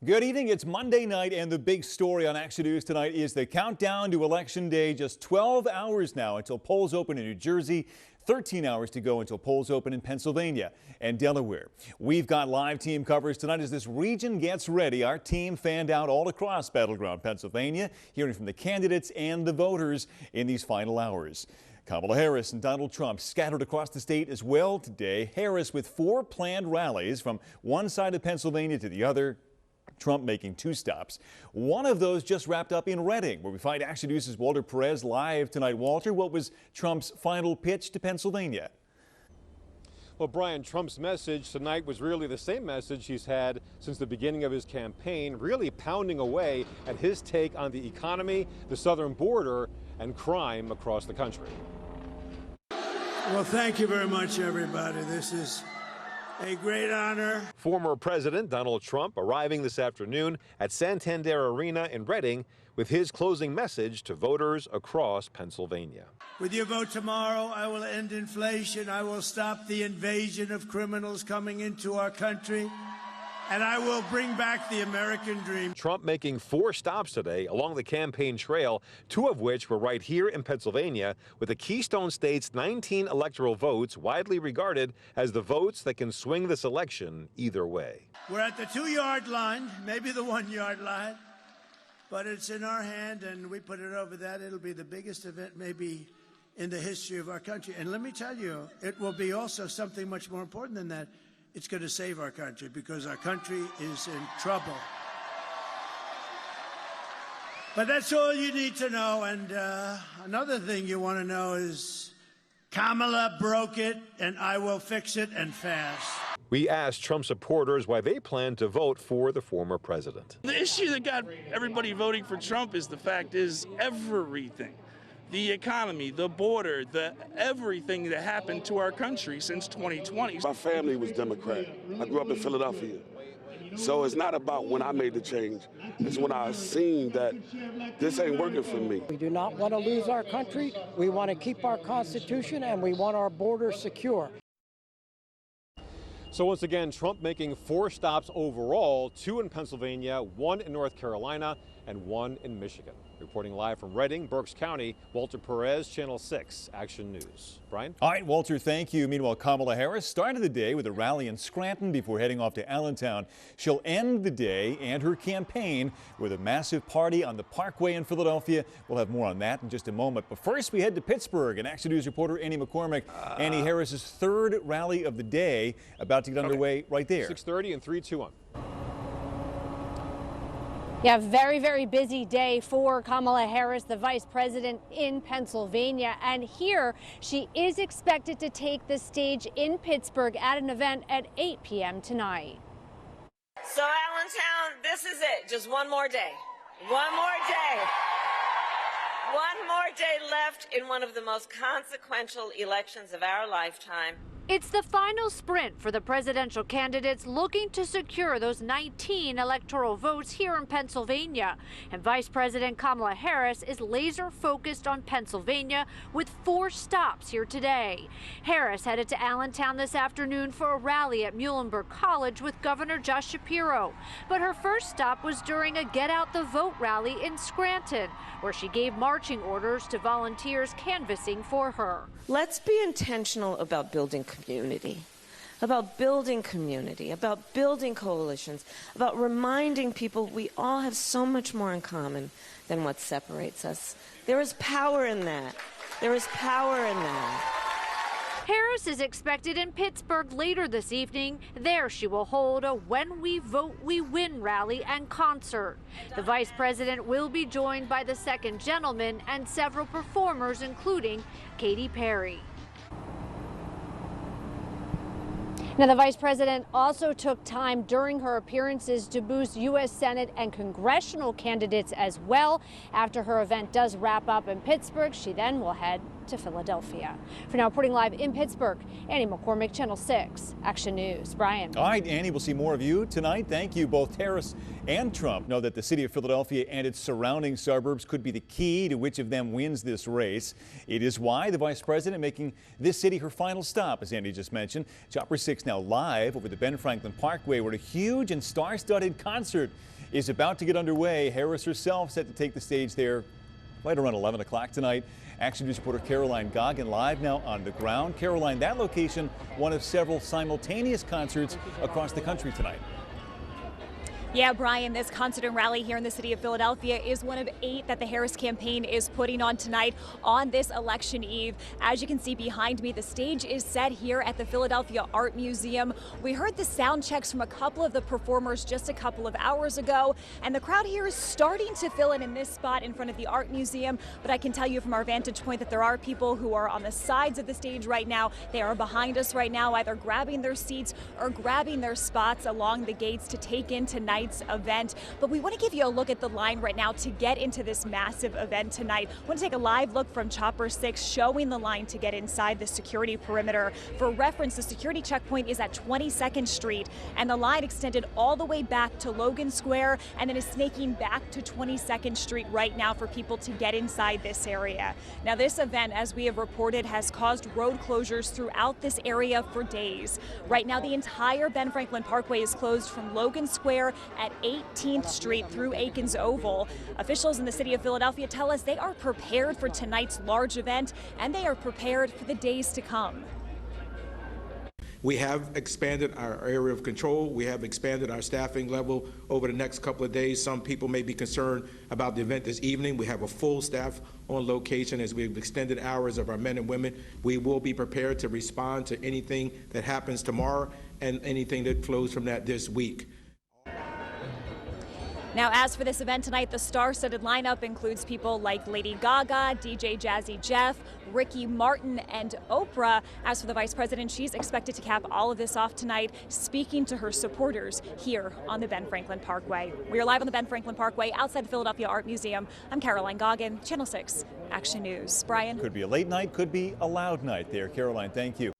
Good evening. It's Monday night, and the big story on Action News tonight is the countdown to Election Day. Just 12 hours now until polls open in New Jersey, 13 hours to go until polls open in Pennsylvania and Delaware. We've got live team coverage tonight as this region gets ready. Our team fanned out all across battleground Pennsylvania, hearing from the candidates and the voters in these final hours. Kamala Harris and Donald Trump scattered across the state as well today. Harris with 4 planned rallies from one side of Pennsylvania to the other. Trump making 2 stops. One of those just wrapped up in Reading, where we find Action News' Walter Perez live tonight. Walter, what was Trump's final pitch to Pennsylvania? Well, Brian, Trump's message tonight was really the same message he's had since the beginning of his campaign, really pounding away at his take on the economy, the southern border, and crime across the country. Well, thank you very much, everybody. This is a great honor. Former President Donald Trump arriving this afternoon at Santander Arena in Reading with his closing message to voters across Pennsylvania. With your vote tomorrow, I will end inflation. I will stop the invasion of criminals coming into our country. And I will bring back the American dream. Trump making 4 stops today along the campaign trail, 2 of which were right here in Pennsylvania, with the Keystone State's 19 electoral votes widely regarded as the votes that can swing this election either way. We're at the 2-yard line, maybe the 1-yard line, but it's in our hand, and we put it over that. It'll be the biggest event maybe in the history of our country. And let me tell you, it will be also something much more important than that. It's going to save our country, because our country is in trouble. But that's all you need to know. And another thing you want to know is Kamala broke it, and I will fix it, and fast. We asked Trump supporters why they plan to vote for the former president. The issue that got everybody voting for Trump is the fact is everything. The economy, the border, everything that happened to our country since 2020. My family was Democrat. I grew up in Philadelphia. So it's not about when I made the change. It's when I seen that this ain't working for me. We do not want to lose our country. We want to keep our Constitution, and we want our border secure. So once again, Trump making 4 stops overall, 2 in Pennsylvania, 1 in North Carolina, and 1 in Michigan. Reporting live from Reading, Berks County, Walter Perez, Channel 6 Action News. Brian? All right, Walter, thank you. Meanwhile, Kamala Harris started the day with a rally in Scranton before heading off to Allentown. She'll end the day and her campaign with a massive party on the Parkway in Philadelphia. We'll have more on that in just a moment. But first, we head to Pittsburgh, and Action News reporter Annie McCormick. Annie, Harris's 3rd rally of the day about to get underway right there. 6:30 and 3-2-1. Yeah, very, very busy day for Kamala Harris, the vice president in Pennsylvania. And here she is expected to take the stage in Pittsburgh at an event at 8 p.m. tonight. So Allentown, this is it. Just one more day. One more day. One more day left in one of the most consequential elections of our lifetime. It's the final sprint for the presidential candidates looking to secure those 19 electoral votes here in Pennsylvania. And Vice President Kamala Harris is laser focused on Pennsylvania with 4 stops here today. Harris headed to Allentown this afternoon for a rally at Muhlenberg College with Governor Josh Shapiro. But her first stop was during a Get Out the Vote rally in Scranton, where she gave marching orders to volunteers canvassing for her. Let's be intentional about building community, about building coalitions, about reminding people we all have so much more in common than what separates us. There is power in that. There is power in that. Harris is expected in Pittsburgh later this evening. There she will hold a When We Vote, We Win rally and concert. The vice president will be joined by the second gentleman and several performers, including Katy Perry. Now, the vice president also took time during her appearances to boost U.S. Senate and congressional candidates as well. After her event does wrap up in Pittsburgh, she then will head to Philadelphia. For now, reporting live in Pittsburgh, Annie McCormick, Channel 6 Action News. Brian. All right, Annie, we'll see more of you tonight. Thank you. Both Harris and Trump know that the city of Philadelphia and its surrounding suburbs could be the key to which of them wins this race. It is why the vice president making this city her final stop, as Andy just mentioned. Chopper 6 now live over the Ben Franklin Parkway, where a huge and star-studded concert is about to get underway. Harris herself set to take the stage there right around 11 o'clock tonight. Action News reporter Caroline Goggin live now on the ground. Caroline, that location, one of several simultaneous concerts across the country tonight. Yeah, Brian, this concert and rally here in the city of Philadelphia is one of 8 that the Harris campaign is putting on tonight on this election eve. As you can see behind me, the stage is set here at the Philadelphia Art Museum. We heard the sound checks from a couple of the performers just a couple of hours ago, and the crowd here is starting to fill in this spot in front of the Art Museum. But I can tell you from our vantage point that there are people who are on the sides of the stage right now. They are behind us right now, either grabbing their seats or grabbing their spots along the gates to take in tonight's event. But we want to give you a look at the line right now to get into this massive event tonight. I want to take a live look from Chopper 6 showing the line to get inside the security perimeter. For reference, the security checkpoint is at 22nd Street, and the line extended all the way back to Logan Square and then is snaking back to 22nd Street right now for people to get inside this area. Now, this event, as we have reported, has caused road closures throughout this area for days. Right now, the entire Ben Franklin Parkway is closed from Logan Square at 18th Street through Aikens Oval. Officials in the city of Philadelphia tell us they are prepared for tonight's large event, and they are prepared for the days to come. We have expanded our area of control. We have expanded our staffing level over the next couple of days. Some people may be concerned about the event this evening. We have a full staff on location as we've extended hours of our men and women. We will be prepared to respond to anything that happens tomorrow and anything that flows from that this week. Now, as for this event tonight, the star-studded lineup includes people like Lady Gaga, DJ Jazzy Jeff, Ricky Martin, and Oprah. As for the vice president, she's expected to cap all of this off tonight, speaking to her supporters here on the Ben Franklin Parkway. We are live on the Ben Franklin Parkway outside the Philadelphia Art Museum. I'm Caroline Goggin, Channel 6 Action News. Brian? Could be a late night, could be a loud night there. Caroline, thank you.